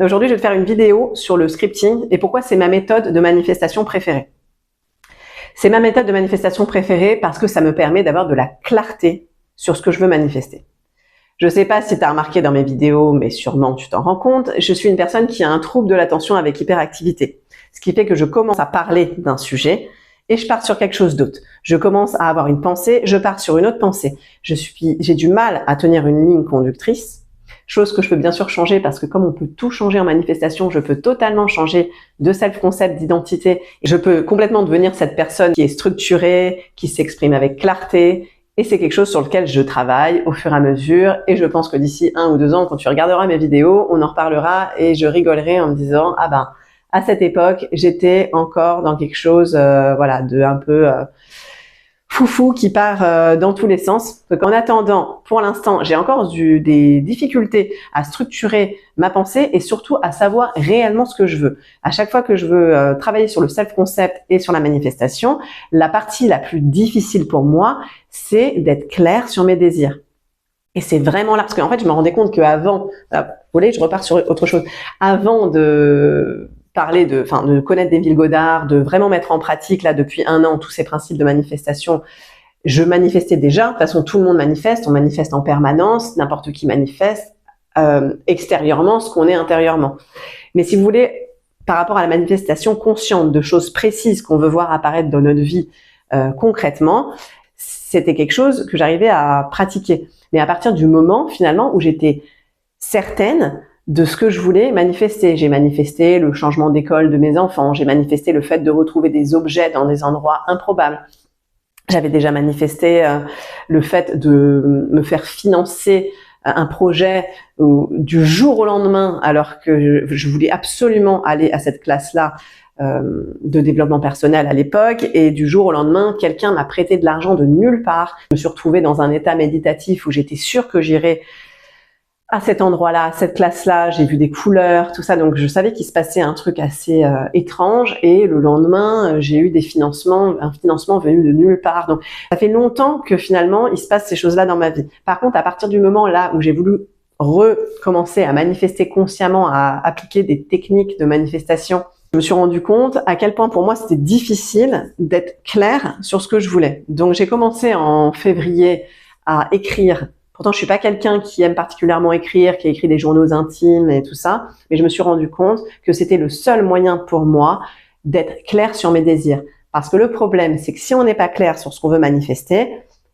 Aujourd'hui, je vais te faire une vidéo sur le scripting et pourquoi c'est ma méthode de manifestation préférée. C'est ma méthode de manifestation préférée parce que ça me permet d'avoir de la clarté sur ce que je veux manifester. Je ne sais pas si tu as remarqué dans mes vidéos, mais sûrement tu t'en rends compte, je suis une personne qui a un trouble de l'attention avec hyperactivité. Ce qui fait que je commence à parler d'un sujet et je pars sur quelque chose d'autre. Je commence à avoir une pensée, je pars sur une autre pensée. J'ai du mal à tenir une ligne conductrice. Chose que je peux bien sûr changer parce que comme on peut tout changer en manifestation, je peux totalement changer de self-concept, d'identité. Je peux complètement devenir cette personne qui est structurée, qui s'exprime avec clarté. Et c'est quelque chose sur lequel je travaille au fur et à mesure. Et je pense que d'ici 1 ou 2 ans, quand tu regarderas mes vidéos, on en reparlera et je rigolerai en me disant « Ah ben, à cette époque, j'étais encore dans quelque chose voilà, de un peu foufou qui part dans tous les sens. » Donc en attendant, pour l'instant, j'ai encore des difficultés à structurer ma pensée et surtout à savoir réellement ce que je veux. À chaque fois que je veux travailler sur le self-concept et sur la manifestation, la partie la plus difficile pour moi, c'est d'être clair sur mes désirs. Et c'est vraiment là, parce qu'en fait, je me rendais compte qu'avant, vous voulez, je repars sur autre chose, avant de parler de connaître d'Émile Goddard, de vraiment mettre en pratique là depuis 1 an tous ces principes de manifestation, je manifestais déjà. De toute façon, tout le monde manifeste, on manifeste en permanence, n'importe qui manifeste extérieurement ce qu'on est intérieurement. Mais si vous voulez, par rapport à la manifestation consciente de choses précises qu'on veut voir apparaître dans notre vie concrètement, c'était quelque chose que j'arrivais à pratiquer. Mais à partir du moment finalement où j'étais certaine de ce que je voulais manifester. J'ai manifesté le changement d'école de mes enfants, j'ai manifesté le fait de retrouver des objets dans des endroits improbables. J'avais déjà manifesté le fait de me faire financer un projet du jour au lendemain, alors que je voulais absolument aller à cette classe-là de développement personnel à l'époque, et du jour au lendemain, quelqu'un m'a prêté de l'argent de nulle part. Je me suis retrouvée dans un état méditatif où j'étais sûre que j'irais à cet endroit-là, à cette classe-là, j'ai vu des couleurs, tout ça, donc je savais qu'il se passait un truc assez étrange, et le lendemain, j'ai eu un financement venu de nulle part. Donc ça fait longtemps que finalement, il se passe ces choses-là dans ma vie. Par contre, à partir du moment là où j'ai voulu recommencer à manifester consciemment, à appliquer des techniques de manifestation, je me suis rendu compte à quel point pour moi c'était difficile d'être clair sur ce que je voulais. Donc j'ai commencé en février à écrire. Pourtant, je suis pas quelqu'un qui aime particulièrement écrire, qui écrit des journaux intimes et tout ça, mais je me suis rendu compte que c'était le seul moyen pour moi d'être clair sur mes désirs. Parce que le problème, c'est que si on n'est pas clair sur ce qu'on veut manifester,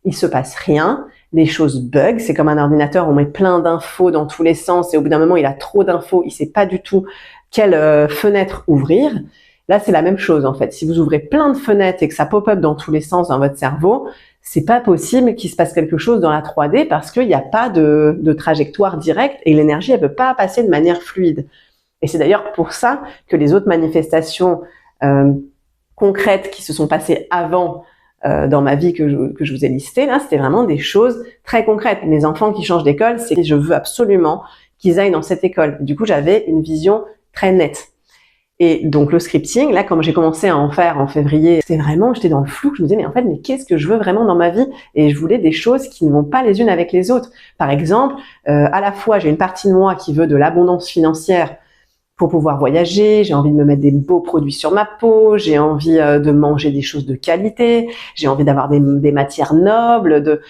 il se passe rien, les choses bug. C'est comme un ordinateur, on met plein d'infos dans tous les sens et au bout d'un moment, il a trop d'infos, il sait pas du tout quelle fenêtre ouvrir. Là, c'est la même chose en fait. Si vous ouvrez plein de fenêtres et que ça pop-up dans tous les sens dans votre cerveau, c'est pas possible qu'il se passe quelque chose dans la 3D parce qu'il n'y a pas de trajectoire directe et l'énergie, elle peut pas passer de manière fluide. Et c'est d'ailleurs pour ça que les autres manifestations concrètes qui se sont passées avant dans ma vie que je vous ai listées, là, c'était vraiment des choses très concrètes. Mes enfants qui changent d'école, c'est je veux absolument qu'ils aillent dans cette école. Du coup, j'avais une vision très nette. Et donc le scripting, là, comme j'ai commencé à en faire en février, j'étais dans le flou. Je me disais, mais qu'est-ce que je veux vraiment dans ma vie? Et je voulais des choses qui ne vont pas les unes avec les autres. Par exemple, à la fois, j'ai une partie de moi qui veut de l'abondance financière pour pouvoir voyager, j'ai envie de me mettre des beaux produits sur ma peau, j'ai envie de manger des choses de qualité, j'ai envie d'avoir des matières nobles,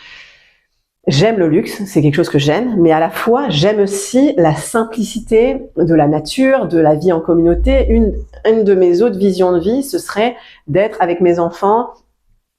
J'aime le luxe, c'est quelque chose que j'aime, mais à la fois, j'aime aussi la simplicité de la nature, de la vie en communauté. Une de mes autres visions de vie, ce serait d'être avec mes enfants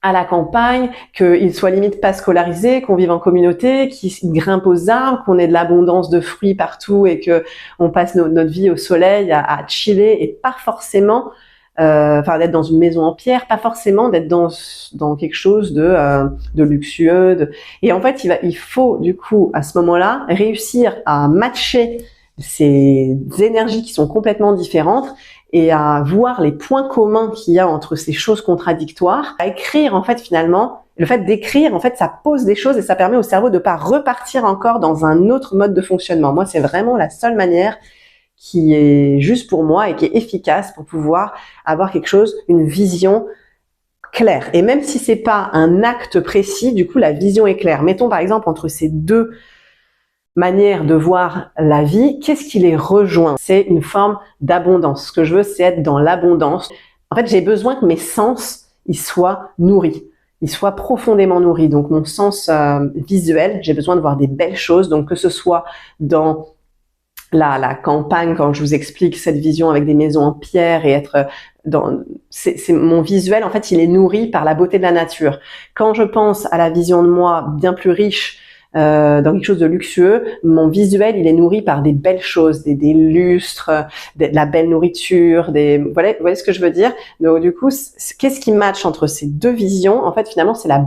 à la campagne, qu'ils soient limite pas scolarisés, qu'on vive en communauté, qu'ils grimpent aux arbres, qu'on ait de l'abondance de fruits partout et que on passe notre vie au soleil à chiller et pas forcément d'être dans une maison en pierre, pas forcément d'être dans quelque chose de luxueux. Et en fait, il faut du coup à ce moment-là réussir à matcher ces énergies qui sont complètement différentes et à voir les points communs qu'il y a entre ces choses contradictoires. À écrire en fait finalement, le fait d'écrire en fait ça pose des choses et ça permet au cerveau de pas repartir encore dans un autre mode de fonctionnement. Moi, c'est vraiment la seule manière qui est juste pour moi et qui est efficace pour pouvoir avoir quelque chose, une vision claire. Et même si c'est pas un acte précis, du coup, la vision est claire. Mettons par exemple entre ces deux manière de voir la vie, qu'est-ce qui les rejoint? C'est une forme d'abondance. Ce que je veux, c'est être dans l'abondance. En fait, j'ai besoin que mes sens, ils soient nourris. Ils soient profondément nourris. Donc, mon sens visuel, j'ai besoin de voir des belles choses. Donc, que ce soit dans la campagne, quand je vous explique cette vision avec des maisons en pierre et être c'est mon visuel, en fait, il est nourri par la beauté de la nature. Quand je pense à la vision de moi bien plus riche, dans quelque chose de luxueux, mon visuel, il est nourri par des belles choses, des lustres, de la belle nourriture, vous voyez ce que je veux dire? Donc, du coup, qu'est-ce qui match entre ces deux visions? En fait, finalement, c'est la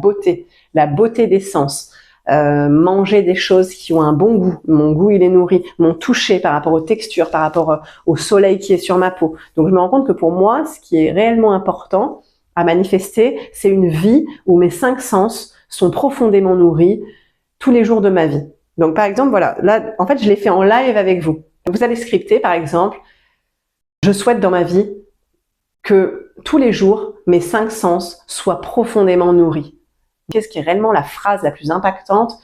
beauté des sens. Manger des choses qui ont un bon goût, mon goût il est nourri, mon toucher par rapport aux textures, par rapport au soleil qui est sur ma peau. Donc je me rends compte que pour moi, ce qui est réellement important à manifester, c'est une vie où mes 5 sens sont profondément nourris tous les jours de ma vie. Donc par exemple, voilà, là en fait je l'ai fait en live avec vous. Vous allez scripter par exemple, je souhaite dans ma vie que tous les jours mes 5 sens soient profondément nourris. Qu'est-ce qui est réellement la phrase la plus impactante?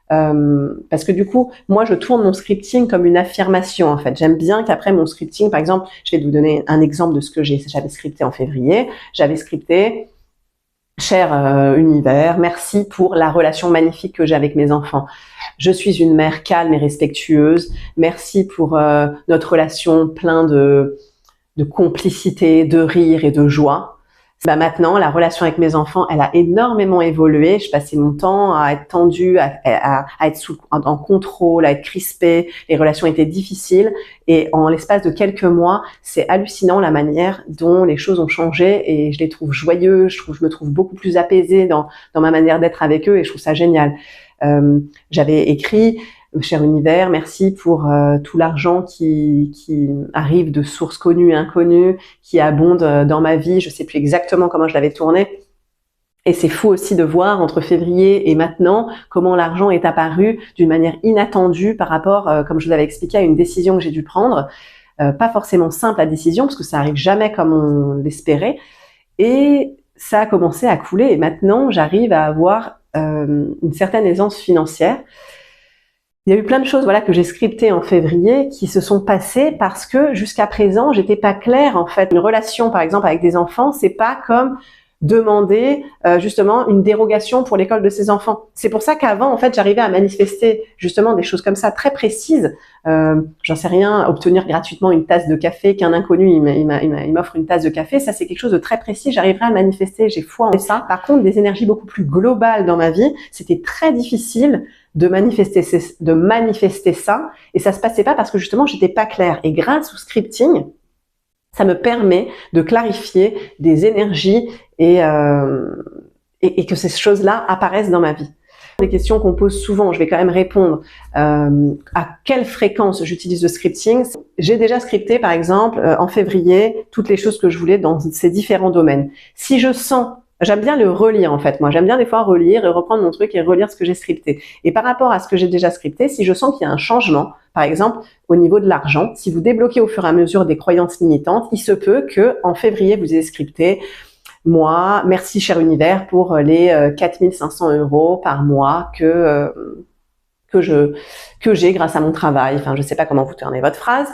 Parce que du coup, moi, je tourne mon scripting comme une affirmation, en fait. J'aime bien qu'après mon scripting, par exemple, je vais vous donner un exemple de ce que j'avais scripté en février. J'avais scripté « Cher univers, merci pour la relation magnifique que j'ai avec mes enfants. Je suis une mère calme et respectueuse. Merci pour notre relation pleine de complicité, de rire et de joie. » Maintenant, la relation avec mes enfants, elle a énormément évolué. Je passais mon temps à être tendue, à être en contrôle, à être crispée. Les relations étaient difficiles. Et en l'espace de quelques mois, c'est hallucinant la manière dont les choses ont changé. Et je les trouve joyeux. Je me trouve beaucoup plus apaisée dans ma manière d'être avec eux. Et je trouve ça génial. J'avais écrit... Cher univers, merci pour tout l'argent qui arrive de sources connues et inconnues, qui abonde dans ma vie. Je sais plus exactement comment je l'avais tourné. Et c'est fou aussi de voir entre février et maintenant comment l'argent est apparu d'une manière inattendue par rapport, comme je vous avais expliqué, à une décision que j'ai dû prendre. Pas forcément simple la décision parce que ça arrive jamais comme on l'espérait. Et ça a commencé à couler et maintenant j'arrive à avoir une certaine aisance financière. Il y a eu plein de choses, voilà, que j'ai scriptées en février qui se sont passées parce que jusqu'à présent, j'étais pas claire, en fait. Une relation, par exemple, avec des enfants, c'est pas comme demander, justement, une dérogation pour l'école de ses enfants. C'est pour ça qu'avant, en fait, j'arrivais à manifester, justement, des choses comme ça, très précises. J'en sais rien, obtenir gratuitement une tasse de café, qu'un inconnu, il m'offre une tasse de café. Ça, c'est quelque chose de très précis. J'arriverai à manifester, j'ai foi en ça. Par contre, des énergies beaucoup plus globales dans ma vie, c'était très difficile de manifester ça, et ça se passait pas parce que justement j'étais pas claire. Et grâce au scripting, ça me permet de clarifier des énergies et que ces choses-là apparaissent dans ma vie. Des questions qu'on pose souvent, je vais quand même répondre. À quelle fréquence j'utilise le scripting? J'ai déjà scripté, par exemple, en février, toutes les choses que je voulais dans ces différents domaines. Si je sens... J'aime bien le relire en fait, moi. J'aime bien des fois relire et reprendre mon truc et relire ce que j'ai scripté. Et par rapport à ce que j'ai déjà scripté, si je sens qu'il y a un changement, par exemple, au niveau de l'argent, si vous débloquez au fur et à mesure des croyances limitantes, il se peut que en février, vous ayez scripté « Moi, merci cher univers pour les 4500 € par mois que j'ai grâce à mon travail. » Enfin, je sais pas comment vous tournez votre phrase.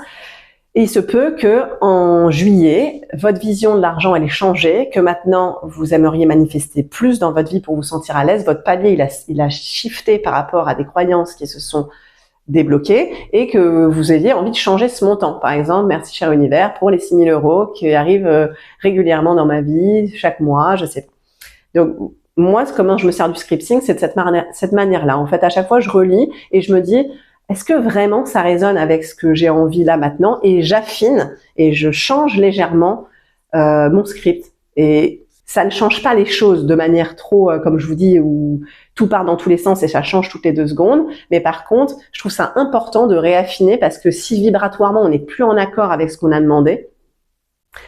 Et il se peut que en juillet, votre vision de l'argent elle ait changé, que maintenant vous aimeriez manifester plus dans votre vie pour vous sentir à l'aise. Votre palier il a shifté par rapport à des croyances qui se sont débloquées et que vous ayez envie de changer ce montant. Par exemple, merci cher univers pour les 6 000 € qui arrivent régulièrement dans ma vie chaque mois, je sais pas. Donc moi, comment je me sers du scripting, c'est de cette manière-là. En fait, à chaque fois, je relis et je me dis est-ce que vraiment ça résonne avec ce que j'ai envie là maintenant? Et j'affine et je change légèrement mon script. Et ça ne change pas les choses de manière trop, comme je vous dis, où tout part dans tous les sens et ça change toutes les 2 secondes. Mais par contre, je trouve ça important de réaffiner parce que si vibratoirement on n'est plus en accord avec ce qu'on a demandé,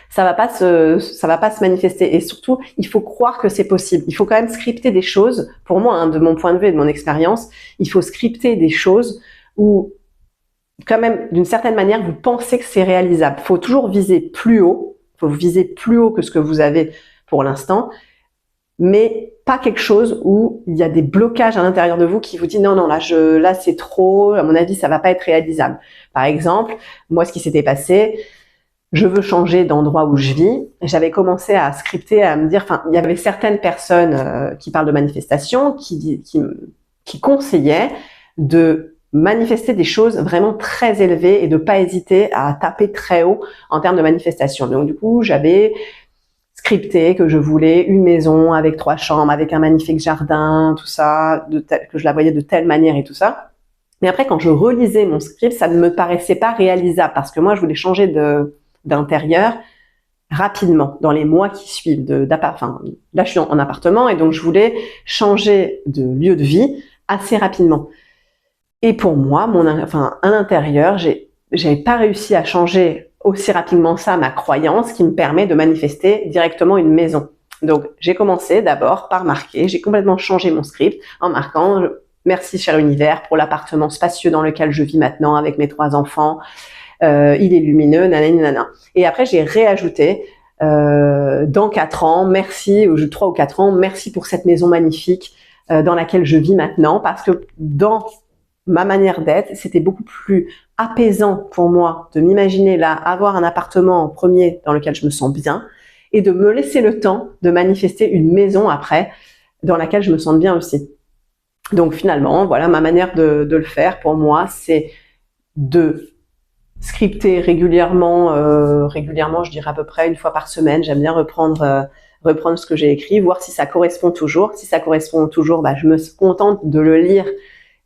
ça va pas se manifester. Et surtout, il faut croire que c'est possible. Il faut quand même scripter des choses. Pour moi, hein, de mon point de vue et de mon expérience, il faut scripter des choses où, quand même, d'une certaine manière, vous pensez que c'est réalisable. Il faut toujours viser plus haut. Il faut viser plus haut que ce que vous avez pour l'instant. mais pas quelque chose où il y a des blocages à l'intérieur de vous qui vous dit non, là c'est trop, à mon avis ça va pas être réalisable. Par exemple, moi ce qui s'était passé, je veux changer d'endroit où je vis. J'avais commencé à scripter, à me dire, enfin, il y avait certaines personnes qui parlent de manifestation, qui conseillaient de manifester des choses vraiment très élevées et de pas hésiter à taper très haut en termes de manifestation. Donc du coup, j'avais scripté que je voulais une maison avec 3 chambres, avec un magnifique jardin, tout ça, que je la voyais de telle manière et tout ça. Mais après, quand je relisais mon script, ça ne me paraissait pas réalisable parce que moi, je voulais changer d'intérieur rapidement, dans les mois qui suivent. Là, je suis en appartement et donc je voulais changer de lieu de vie assez rapidement. Et pour moi, à l'intérieur, j'avais pas réussi à changer aussi rapidement ça ma croyance qui me permet de manifester directement une maison. Donc, j'ai commencé d'abord par marquer, j'ai complètement changé mon script en marquant merci cher univers pour l'appartement spacieux dans lequel je vis maintenant avec mes 3 enfants. Il est lumineux, nanana. Et après, j'ai réajouté dans 4 ans, merci, 3 ou 4 ans, merci pour cette maison magnifique dans laquelle je vis maintenant, parce que dans ma manière d'être, c'était beaucoup plus apaisant pour moi de m'imaginer là, avoir un appartement en premier dans lequel je me sens bien, et de me laisser le temps de manifester une maison après, dans laquelle je me sens bien aussi. Donc finalement, voilà, ma manière de le faire pour moi, c'est de scripter régulièrement, je dirais à peu près 1 fois par semaine. J'aime bien reprendre ce que j'ai écrit, voir si ça correspond toujours. Si ça correspond toujours, je me contente de le lire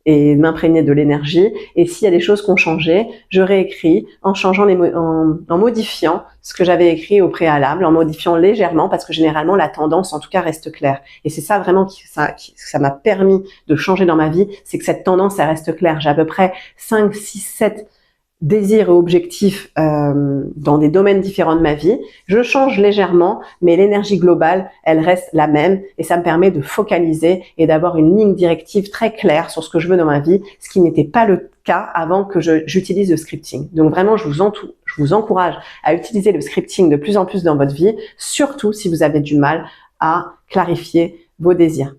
et m'imprégner de l'énergie. Et s'il y a des choses qui ont changé, je réécris en changeant en modifiant ce que j'avais écrit au préalable, en modifiant légèrement, parce que généralement la tendance en tout cas reste claire. Et c'est ça vraiment ça m'a permis de changer dans ma vie, c'est que cette tendance elle reste claire. J'ai à peu près 5, 6, 7 désirs et objectifs dans des domaines différents de ma vie. Je change légèrement, mais l'énergie globale, elle reste la même et ça me permet de focaliser et d'avoir une ligne directive très claire sur ce que je veux dans ma vie, ce qui n'était pas le cas avant que j'utilise le scripting. Donc vraiment, je vous encourage à utiliser le scripting de plus en plus dans votre vie, surtout si vous avez du mal à clarifier vos désirs.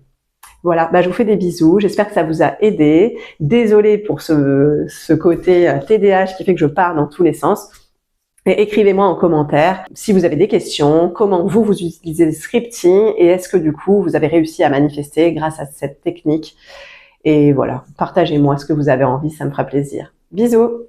Voilà, je vous fais des bisous, j'espère que ça vous a aidé. Désolée pour ce côté TDAH qui fait que je pars dans tous les sens. Et écrivez-moi en commentaire si vous avez des questions, comment vous utilisez le scripting et est-ce que du coup vous avez réussi à manifester grâce à cette technique. Et voilà, partagez-moi ce que vous avez envie, ça me fera plaisir. Bisous!